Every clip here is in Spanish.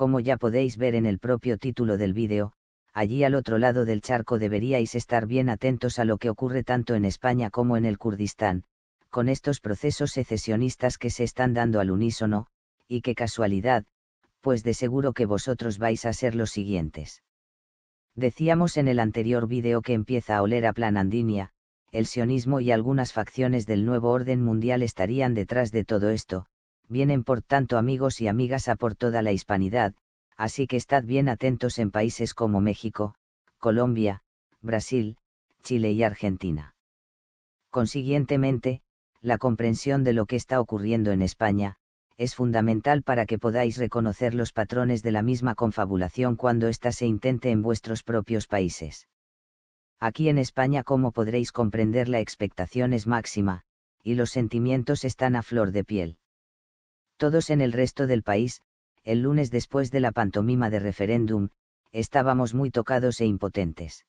Como ya podéis ver en el propio título del vídeo, allí al otro lado del charco deberíais estar bien atentos a lo que ocurre tanto en España como en el Kurdistán, con estos procesos secesionistas que se están dando al unísono, y qué casualidad, pues de seguro que vosotros vais a ser los siguientes. Decíamos en el anterior vídeo que empieza a oler a Planandinia, el sionismo y algunas facciones del nuevo orden mundial estarían detrás de todo esto, vienen por tanto amigos y amigas a por toda la hispanidad, así que estad bien atentos en países como México, Colombia, Brasil, Chile y Argentina. Consiguientemente, la comprensión de lo que está ocurriendo en España, es fundamental para que podáis reconocer los patrones de la misma confabulación cuando ésta se intente en vuestros propios países. Aquí en España, como podréis comprender, la expectación es máxima, y los sentimientos están a flor de piel. Todos en el resto del país, el lunes después de la pantomima de referéndum, estábamos muy tocados e impotentes.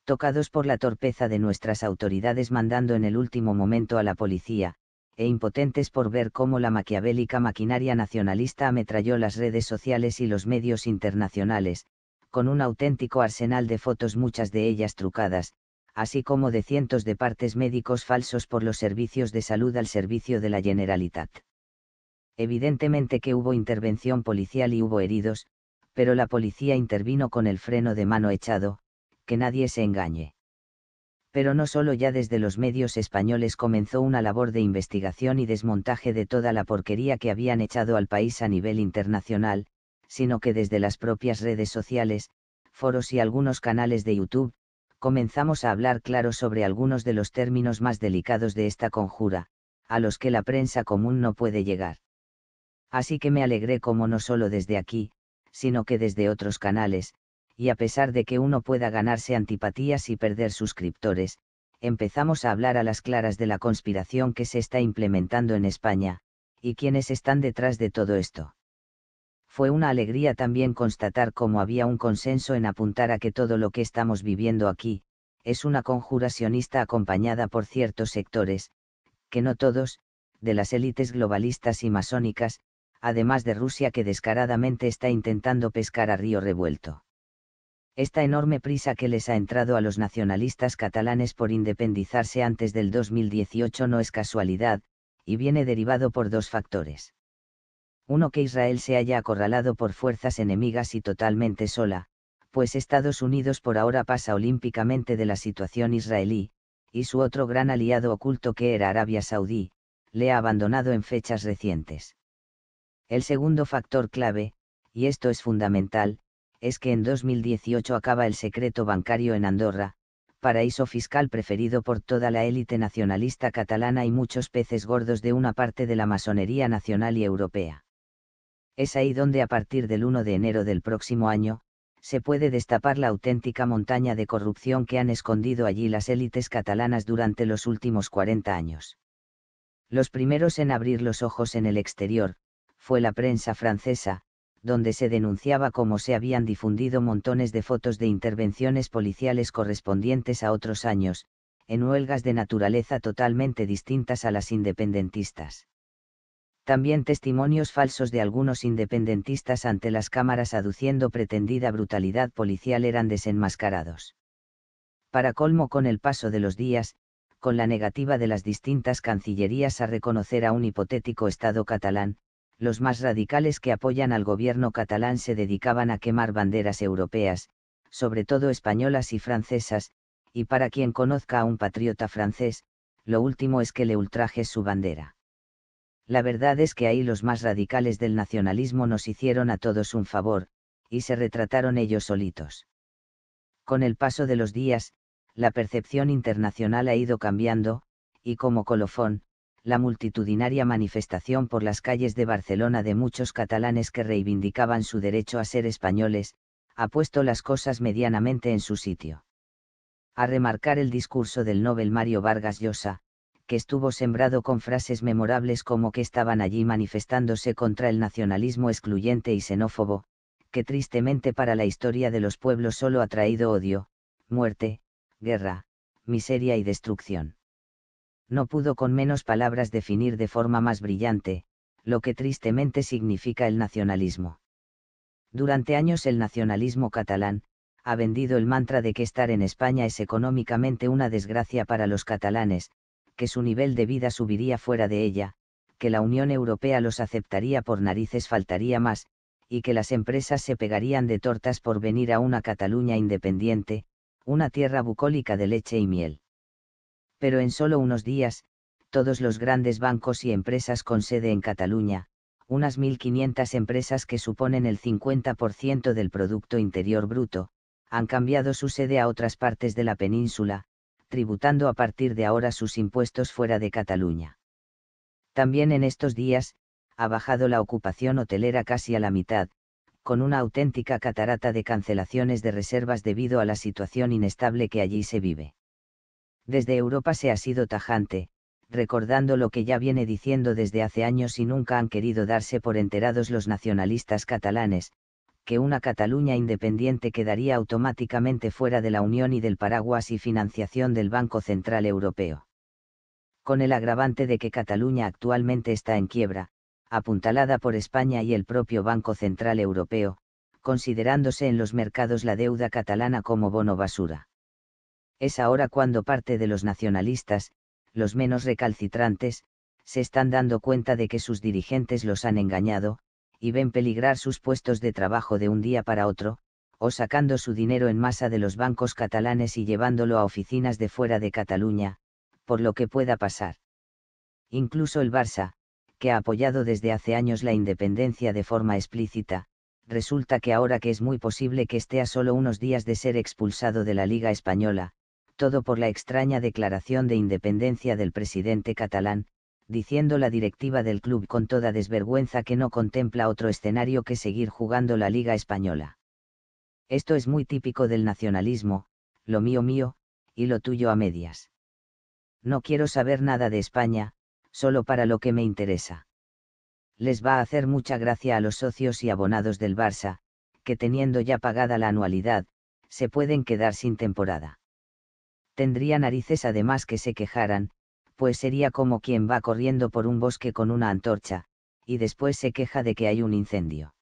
Tocados por la torpeza de nuestras autoridades mandando en el último momento a la policía, e impotentes por ver cómo la maquiavélica maquinaria nacionalista ametralló las redes sociales y los medios internacionales, con un auténtico arsenal de fotos, muchas de ellas trucadas, así como de cientos de partes médicos falsos por los servicios de salud al servicio de la Generalitat. Evidentemente que hubo intervención policial y hubo heridos, pero la policía intervino con el freno de mano echado, que nadie se engañe. Pero no solo, ya desde los medios españoles comenzó una labor de investigación y desmontaje de toda la porquería que habían echado al país a nivel internacional, sino que desde las propias redes sociales, foros y algunos canales de YouTube, comenzamos a hablar claro sobre algunos de los términos más delicados de esta conjura, a los que la prensa común no puede llegar. Así que me alegré, como no solo desde aquí, sino que desde otros canales, y a pesar de que uno pueda ganarse antipatías y perder suscriptores, empezamos a hablar a las claras de la conspiración que se está implementando en España, y quiénes están detrás de todo esto. Fue una alegría también constatar cómo había un consenso en apuntar a que todo lo que estamos viviendo aquí, es una conjura sionista acompañada por ciertos sectores, que no todos, de las élites globalistas y masónicas, además de Rusia, que descaradamente está intentando pescar a río revuelto. Esta enorme prisa que les ha entrado a los nacionalistas catalanes por independizarse antes del 2018 no es casualidad, y viene derivado por dos factores. Uno, que Israel se haya acorralado por fuerzas enemigas y totalmente sola, pues Estados Unidos por ahora pasa olímpicamente de la situación israelí, y su otro gran aliado oculto, que era Arabia Saudí, le ha abandonado en fechas recientes. El segundo factor clave, y esto es fundamental, es que en 2018 acaba el secreto bancario en Andorra, paraíso fiscal preferido por toda la élite nacionalista catalana y muchos peces gordos de una parte de la masonería nacional y europea. Es ahí donde a partir del 1 de enero del próximo año, se puede destapar la auténtica montaña de corrupción que han escondido allí las élites catalanas durante los últimos 40 años. Los primeros en abrir los ojos en el exterior, fue la prensa francesa, donde se denunciaba cómo se habían difundido montones de fotos de intervenciones policiales correspondientes a otros años, en huelgas de naturaleza totalmente distintas a las independentistas. También testimonios falsos de algunos independentistas ante las cámaras aduciendo pretendida brutalidad policial eran desenmascarados. Para colmo, con el paso de los días, con la negativa de las distintas cancillerías a reconocer a un hipotético Estado catalán, los más radicales que apoyan al gobierno catalán se dedicaban a quemar banderas europeas, sobre todo españolas y francesas, y para quien conozca a un patriota francés, lo último es que le ultrajes su bandera. La verdad es que ahí los más radicales del nacionalismo nos hicieron a todos un favor, y se retrataron ellos solitos. Con el paso de los días, la percepción internacional ha ido cambiando, y como colofón, la multitudinaria manifestación por las calles de Barcelona de muchos catalanes que reivindicaban su derecho a ser españoles, ha puesto las cosas medianamente en su sitio. A remarcar el discurso del Nobel Mario Vargas Llosa, que estuvo sembrado con frases memorables como que estaban allí manifestándose contra el nacionalismo excluyente y xenófobo, que tristemente para la historia de los pueblos solo ha traído odio, muerte, guerra, miseria y destrucción. No pudo con menos palabras definir de forma más brillante, lo que tristemente significa el nacionalismo. Durante años el nacionalismo catalán ha vendido el mantra de que estar en España es económicamente una desgracia para los catalanes, que su nivel de vida subiría fuera de ella, que la Unión Europea los aceptaría por narices faltaría más, y que las empresas se pegarían de tortas por venir a una Cataluña independiente, una tierra bucólica de leche y miel. Pero en solo unos días, todos los grandes bancos y empresas con sede en Cataluña, unas 1.500 empresas que suponen el 50% del Producto Interior Bruto, han cambiado su sede a otras partes de la península, tributando a partir de ahora sus impuestos fuera de Cataluña. También en estos días, ha bajado la ocupación hotelera casi a la mitad, con una auténtica catarata de cancelaciones de reservas debido a la situación inestable que allí se vive. Desde Europa se ha sido tajante, recordando lo que ya viene diciendo desde hace años y nunca han querido darse por enterados los nacionalistas catalanes, que una Cataluña independiente quedaría automáticamente fuera de la Unión y del paraguas y financiación del Banco Central Europeo. Con el agravante de que Cataluña actualmente está en quiebra, apuntalada por España y el propio Banco Central Europeo, considerándose en los mercados la deuda catalana como bono basura. Es ahora cuando parte de los nacionalistas, los menos recalcitrantes, se están dando cuenta de que sus dirigentes los han engañado, y ven peligrar sus puestos de trabajo de un día para otro, o sacando su dinero en masa de los bancos catalanes y llevándolo a oficinas de fuera de Cataluña, por lo que pueda pasar. Incluso el Barça, que ha apoyado desde hace años la independencia de forma explícita, resulta que ahora que es muy posible que esté a solo unos días de ser expulsado de la Liga Española, todo por la extraña declaración de independencia del presidente catalán, diciendo la directiva del club con toda desvergüenza que no contempla otro escenario que seguir jugando la Liga Española. Esto es muy típico del nacionalismo, lo mío mío, y lo tuyo a medias. No quiero saber nada de España, solo para lo que me interesa. Les va a hacer mucha gracia a los socios y abonados del Barça, que teniendo ya pagada la anualidad, se pueden quedar sin temporada. Tendría narices además que se quejaran, pues sería como quien va corriendo por un bosque con una antorcha, y después se queja de que hay un incendio.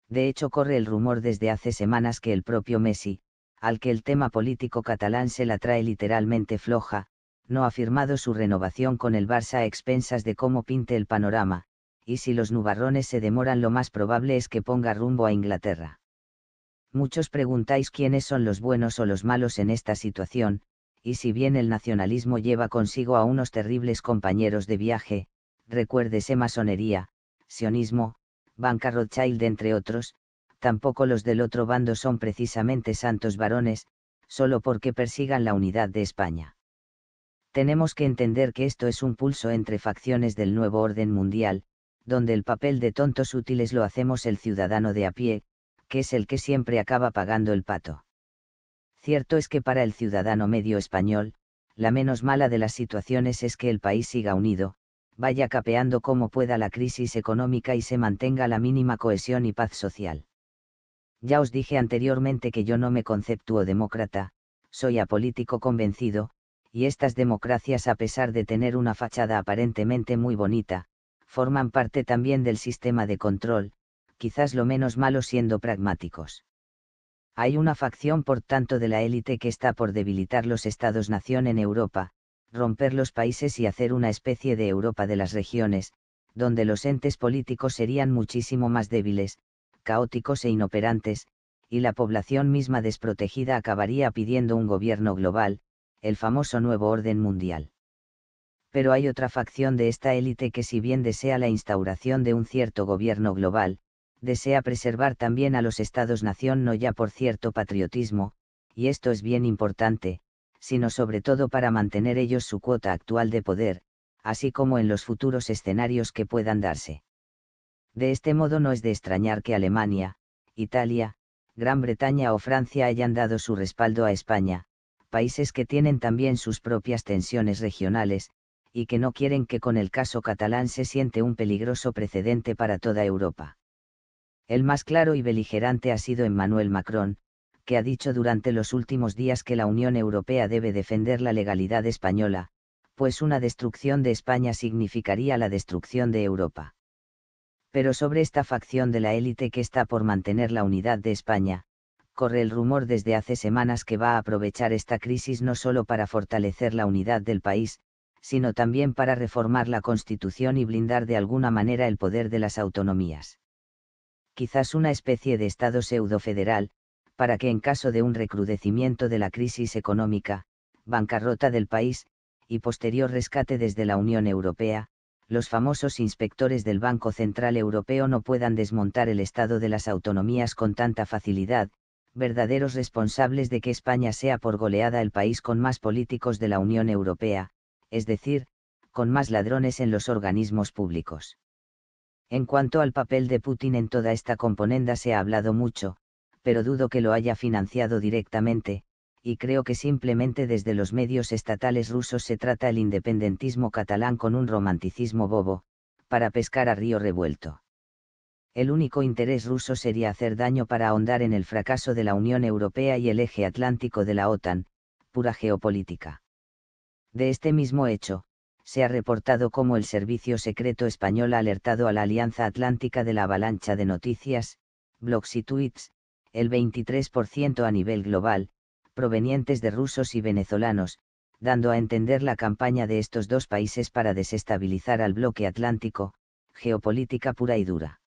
De hecho corre el rumor desde hace semanas que el propio Messi, al que el tema político catalán se la trae literalmente floja, no ha firmado su renovación con el Barça a expensas de cómo pinte el panorama, y si los nubarrones se demoran lo más probable es que ponga rumbo a Inglaterra. Muchos preguntáis quiénes son los buenos o los malos en esta situación, y si bien el nacionalismo lleva consigo a unos terribles compañeros de viaje, recuérdese masonería, sionismo, banca Rothschild entre otros, tampoco los del otro bando son precisamente santos varones, solo porque persigan la unidad de España. Tenemos que entender que esto es un pulso entre facciones del nuevo orden mundial, donde el papel de tontos útiles lo hacemos el ciudadano de a pie, que es el que siempre acaba pagando el pato. Cierto es que para el ciudadano medio español, la menos mala de las situaciones es que el país siga unido, vaya capeando como pueda la crisis económica y se mantenga la mínima cohesión y paz social. Ya os dije anteriormente que yo no me conceptúo demócrata, soy apolítico convencido, y estas democracias, a pesar de tener una fachada aparentemente muy bonita, forman parte también del sistema de control, quizás lo menos malo siendo pragmáticos. Hay una facción por tanto de la élite que está por debilitar los estados-nación en Europa, romper los países y hacer una especie de Europa de las regiones, donde los entes políticos serían muchísimo más débiles, caóticos e inoperantes, y la población misma desprotegida acabaría pidiendo un gobierno global, el famoso nuevo orden mundial. Pero hay otra facción de esta élite que, si bien desea la instauración de un cierto gobierno global, desea preservar también a los estados-nación no ya por cierto patriotismo, y esto es bien importante, sino sobre todo para mantener ellos su cuota actual de poder, así como en los futuros escenarios que puedan darse. De este modo no es de extrañar que Alemania, Italia, Gran Bretaña o Francia hayan dado su respaldo a España, países que tienen también sus propias tensiones regionales, y que no quieren que con el caso catalán se siente un peligroso precedente para toda Europa. El más claro y beligerante ha sido Emmanuel Macron, que ha dicho durante los últimos días que la Unión Europea debe defender la legalidad española, pues una destrucción de España significaría la destrucción de Europa. Pero sobre esta facción de la élite que está por mantener la unidad de España, corre el rumor desde hace semanas que va a aprovechar esta crisis no solo para fortalecer la unidad del país, sino también para reformar la Constitución y blindar de alguna manera el poder de las autonomías. Quizás una especie de Estado pseudo-federal, para que en caso de un recrudecimiento de la crisis económica, bancarrota del país, y posterior rescate desde la Unión Europea, los famosos inspectores del Banco Central Europeo no puedan desmontar el Estado de las autonomías con tanta facilidad, verdaderos responsables de que España sea por goleada el país con más políticos de la Unión Europea, es decir, con más ladrones en los organismos públicos. En cuanto al papel de Putin en toda esta componenda se ha hablado mucho, pero dudo que lo haya financiado directamente, y creo que simplemente desde los medios estatales rusos se trata el independentismo catalán con un romanticismo bobo, para pescar a río revuelto. El único interés ruso sería hacer daño para ahondar en el fracaso de la Unión Europea y el eje atlántico de la OTAN, pura geopolítica. De este mismo hecho, se ha reportado cómo el Servicio Secreto Español ha alertado a la Alianza Atlántica de la avalancha de noticias, blogs y tweets, el 23% a nivel global, provenientes de rusos y venezolanos, dando a entender la campaña de estos dos países para desestabilizar al bloque atlántico, geopolítica pura y dura.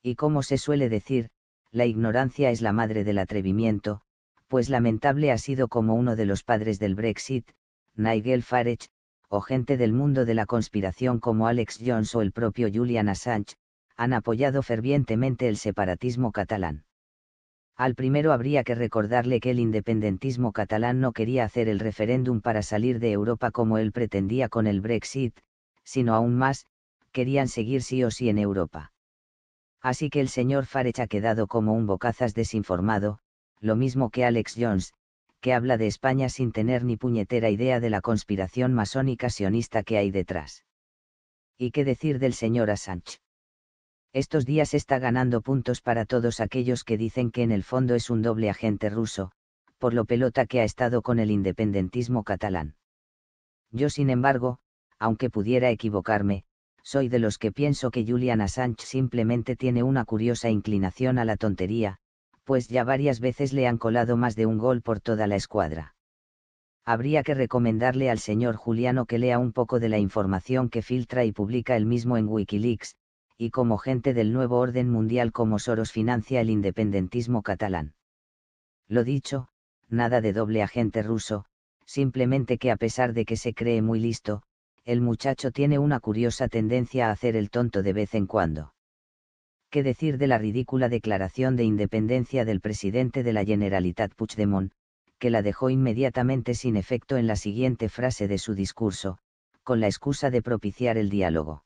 Y como se suele decir, la ignorancia es la madre del atrevimiento, pues lamentable ha sido como uno de los padres del Brexit, Nigel Farage, o gente del mundo de la conspiración como Alex Jones o el propio Julian Assange, han apoyado fervientemente el separatismo catalán. Al primero habría que recordarle que el independentismo catalán no quería hacer el referéndum para salir de Europa como él pretendía con el Brexit, sino aún más, querían seguir sí o sí en Europa. Así que el señor Farage ha quedado como un bocazas desinformado, lo mismo que Alex Jones, que habla de España sin tener ni puñetera idea de la conspiración masónica sionista que hay detrás. ¿Y qué decir del señor Assange? Estos días está ganando puntos para todos aquellos que dicen que en el fondo es un doble agente ruso, por lo pelota que ha estado con el independentismo catalán. Yo sin embargo, aunque pudiera equivocarme, soy de los que pienso que Julian Assange simplemente tiene una curiosa inclinación a la tontería, pues ya varias veces le han colado más de un gol por toda la escuadra. Habría que recomendarle al señor Juliano que lea un poco de la información que filtra y publica él mismo en Wikileaks, y como gente del nuevo orden mundial como Soros financia el independentismo catalán. Lo dicho, nada de doble agente ruso, simplemente que a pesar de que se cree muy listo, el muchacho tiene una curiosa tendencia a hacer el tonto de vez en cuando. ¿Qué decir de la ridícula declaración de independencia del presidente de la Generalitat Puigdemont, que la dejó inmediatamente sin efecto en la siguiente frase de su discurso, con la excusa de propiciar el diálogo?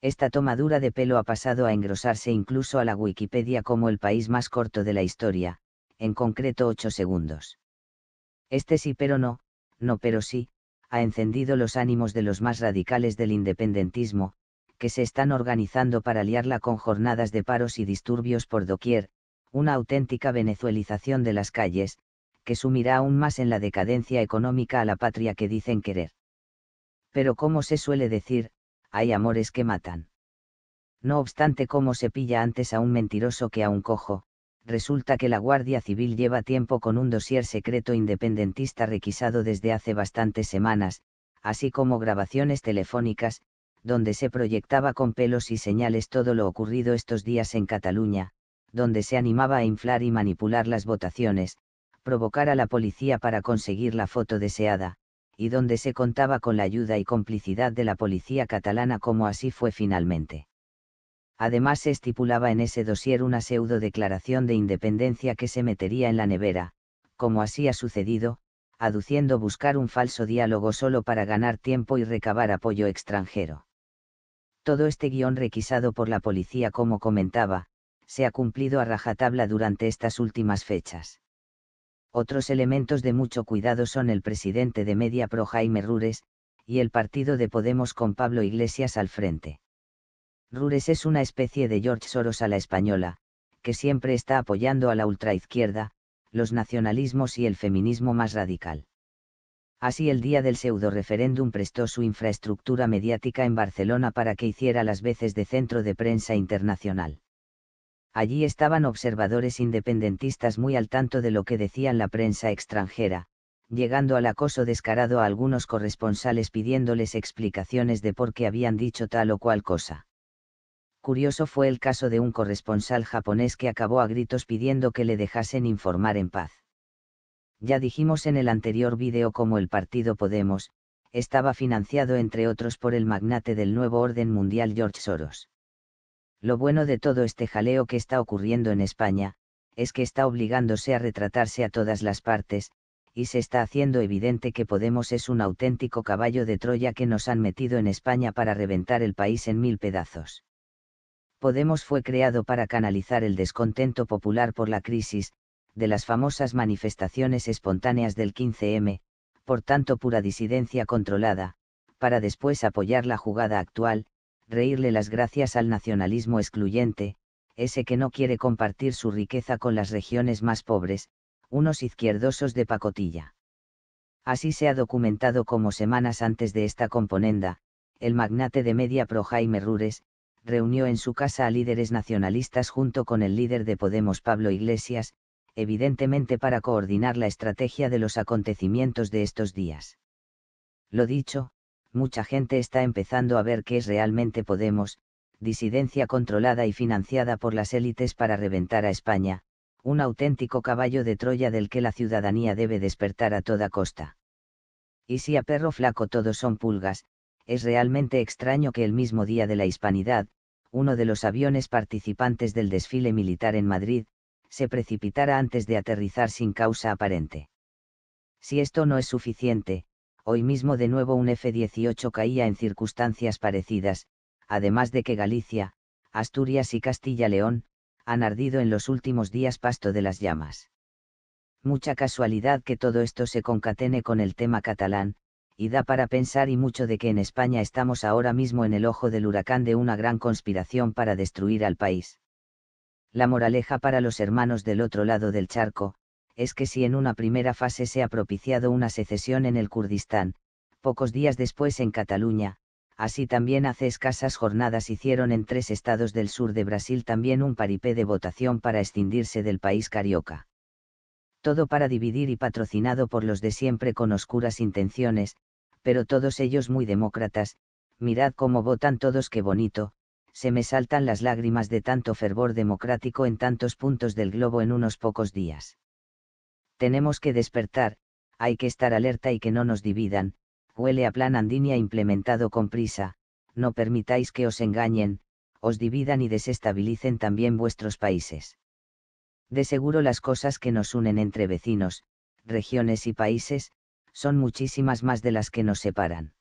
Esta tomadura de pelo ha pasado a engrosarse incluso a la Wikipedia como el país más corto de la historia, en concreto 8 segundos. Este sí pero no, no pero sí, ha encendido los ánimos de los más radicales del independentismo, que se están organizando para liarla con jornadas de paros y disturbios por doquier, una auténtica venezuelización de las calles, que sumirá aún más en la decadencia económica a la patria que dicen querer. Pero como se suele decir, hay amores que matan. No obstante, como se pilla antes a un mentiroso que a un cojo, resulta que la Guardia Civil lleva tiempo con un dossier secreto independentista requisado desde hace bastantes semanas, así como grabaciones telefónicas, donde se proyectaba con pelos y señales todo lo ocurrido estos días en Cataluña, donde se animaba a inflar y manipular las votaciones, provocar a la policía para conseguir la foto deseada, y donde se contaba con la ayuda y complicidad de la policía catalana como así fue finalmente. Además se estipulaba en ese dossier una pseudo declaración de independencia que se metería en la nevera, como así ha sucedido, aduciendo buscar un falso diálogo solo para ganar tiempo y recabar apoyo extranjero. Todo este guión requisado por la policía, como comentaba, se ha cumplido a rajatabla durante estas últimas fechas. Otros elementos de mucho cuidado son el presidente de Mediapro Jaime Rures, y el partido de Podemos con Pablo Iglesias al frente. Rures es una especie de George Soros a la española, que siempre está apoyando a la ultraizquierda, los nacionalismos y el feminismo más radical. Así el día del pseudo-referéndum prestó su infraestructura mediática en Barcelona para que hiciera las veces de centro de prensa internacional. Allí estaban observadores independentistas muy al tanto de lo que decían la prensa extranjera, llegando al acoso descarado a algunos corresponsales pidiéndoles explicaciones de por qué habían dicho tal o cual cosa. Curioso fue el caso de un corresponsal japonés que acabó a gritos pidiendo que le dejasen informar en paz. Ya dijimos en el anterior vídeo cómo el partido Podemos estaba financiado entre otros por el magnate del nuevo orden mundial George Soros. Lo bueno de todo este jaleo que está ocurriendo en España, es que está obligándose a retratarse a todas las partes, y se está haciendo evidente que Podemos es un auténtico caballo de Troya que nos han metido en España para reventar el país en 1000 pedazos. Podemos fue creado para canalizar el descontento popular por la crisis, de las famosas manifestaciones espontáneas del 15M, por tanto pura disidencia controlada, para después apoyar la jugada actual, reírle las gracias al nacionalismo excluyente, ese que no quiere compartir su riqueza con las regiones más pobres, unos izquierdosos de pacotilla. Así se ha documentado como semanas antes de esta componenda, el magnate de Mediapro Jaime Rures, reunió en su casa a líderes nacionalistas junto con el líder de Podemos Pablo Iglesias, evidentemente para coordinar la estrategia de los acontecimientos de estos días. Lo dicho, mucha gente está empezando a ver qué es realmente Podemos, disidencia controlada y financiada por las élites para reventar a España, un auténtico caballo de Troya del que la ciudadanía debe despertar a toda costa. Y si a perro flaco todos son pulgas, es realmente extraño que el mismo día de la Hispanidad, uno de los aviones participantes del desfile militar en Madrid, se precipitara antes de aterrizar sin causa aparente. Si esto no es suficiente, hoy mismo de nuevo un F-18 caía en circunstancias parecidas, además de que Galicia, Asturias y Castilla-León, han ardido en los últimos días pasto de las llamas. Mucha casualidad que todo esto se concatene con el tema catalán, y da para pensar y mucho de que en España estamos ahora mismo en el ojo del huracán de una gran conspiración para destruir al país. La moraleja para los hermanos del otro lado del charco, es que si en una primera fase se ha propiciado una secesión en el Kurdistán, pocos días después en Cataluña, así también hace escasas jornadas hicieron en 3 estados del sur de Brasil también un paripé de votación para escindirse del país carioca. Todo para dividir y patrocinado por los de siempre con oscuras intenciones, pero todos ellos muy demócratas, mirad cómo votan todos, qué bonito. Se me saltan las lágrimas de tanto fervor democrático en tantos puntos del globo en unos pocos días. Tenemos que despertar, hay que estar alerta y que no nos dividan, huele a plan Andinia implementado con prisa, no permitáis que os engañen, os dividan y desestabilicen también vuestros países. De seguro las cosas que nos unen entre vecinos, regiones y países, son muchísimas más de las que nos separan.